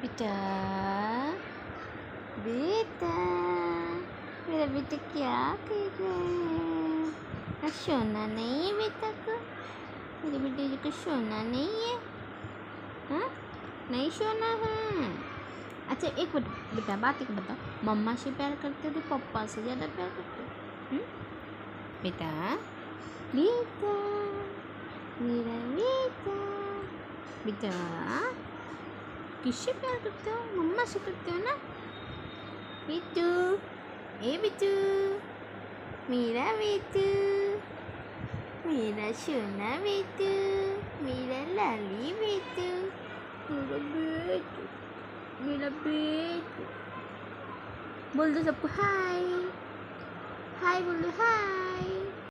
बेटा बेटा मेरा बेटा क्या कर रहा है? सोना नहीं है बेटा को? मेरे बेटे को सोना नहीं है? हाँ नहीं सोना है। अच्छा एक बेटा बात एक बताओ, मम्मा से प्यार करते हो तो पापा से ज़्यादा प्यार करते हो? बेटा बेटा मेरा बेटा बेटा किससे प्यार करते हो? मम्मा से करते हो ना? बेटू ए बेटू मेरा बेटू मेरा सोना बेटू मेरा लाली बेटू मेरा बेटू मेरा बेटू। बोल दो सबको हाय हाय, बोल दो हाय।